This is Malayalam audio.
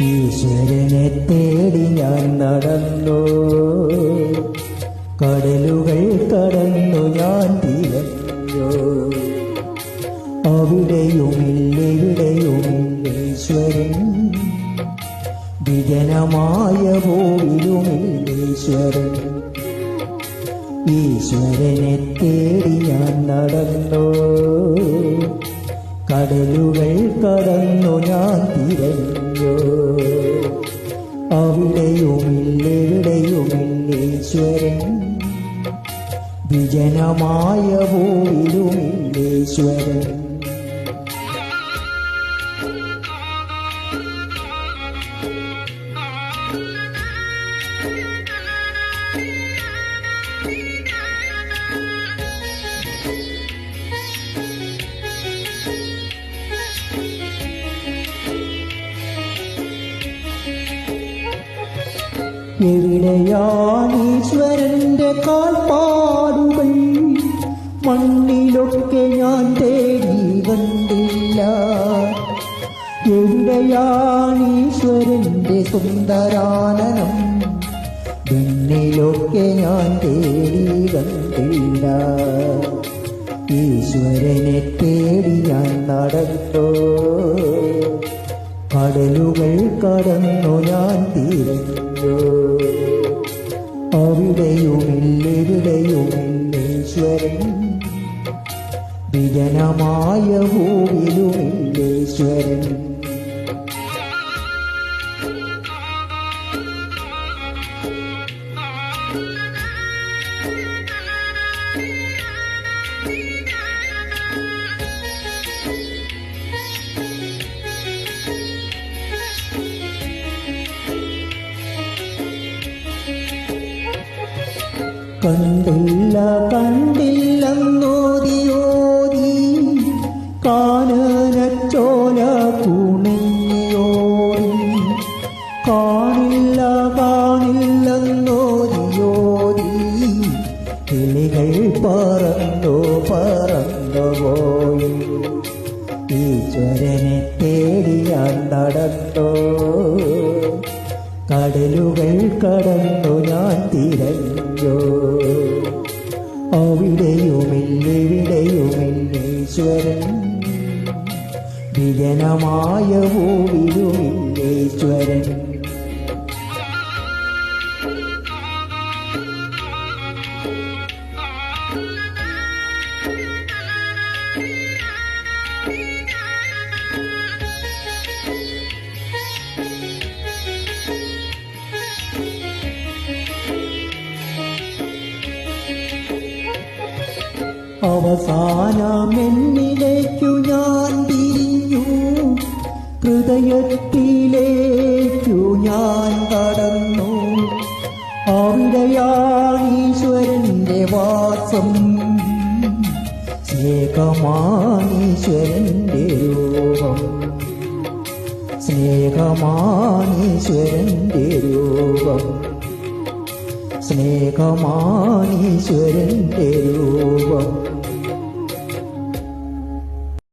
ഈശ്വരനെ തേടി ഞാൻ നടന്നു, കടലുകൾ കടന്നു ഞാൻ തിരഞ്ഞു. അവിടെയുമില്ലെവിടെയുമില്ലേശ്വരൻ, വിജനമായ ഭൂവിലുമില്ലേശ്വരൻ. ഈശ്വരനെ തേടി ഞാൻ നടന്നു, കടലുകൾ കടന്നു ഞാൻ തിരഞ്ഞു. അവിടെയുമില്ലെവിടെയുമില്ലേശ്വരൻ, വിജനമായ ഭൂവിലുമില്ലേശ്വരൻ. എവിടെയാണീശ്വരന്റെ കാൽപ്പാടുകൾ? മണ്ണിലൊക്കെ ഞാൻ തേടി കണ്ടില്ല. എവിടെയാണീശ്വരന്റെ സുന്ദരാനനം? വിണ്ണിലൊക്കെ ഞാൻ തേടി കണ്ടില്ല. ഈശ്വരനെ തേടി ഞാൻ നടന്നു, കടലുകൾ കടന്നു ഞാൻ തിരഞ്ഞു. അവിടെയുമില്ലെവിടെയുമില്ലേശ്വരൻ, വിജനമായ ഭൂവിലുമില്ലേശ്വരൻ. കണ്ടില്ല കണ്ടില്ലെന്നോതിയോതി കാനനച്ചോല കുണിഞ്ഞോടി. കാണില്ല കാണില്ലെന്നോതിയോതി കിളികൾ പറന്നു പറന്നു പോയി. ഈശ്വരനെ തേടി ഞാൻ നടന്നു, കടലുകൾ കടന്നു ഞാൻ തിരഞ്ഞു. അവിടെയുമില്ലെവിടെയുമില്ലേശ്വരൻ, വിജനമായ ഭൂവിലുമില്ലേശ്വരൻ. അവസാനമെന്നിലേക്കു ഞാൻ തിരിഞ്ഞു, ഹൃദയത്തിലേക്കു ഞാൻ കടന്നു. അവിടെയാണീശ്വരന്റെ വാസം, സ്നേഹമാണീശ്വരന്റെ രൂപം. സ്നേഹമാണീശ്വരന്റെ രൂപം, സ്നേഹമാണീശ്വരന്റെ രൂപം.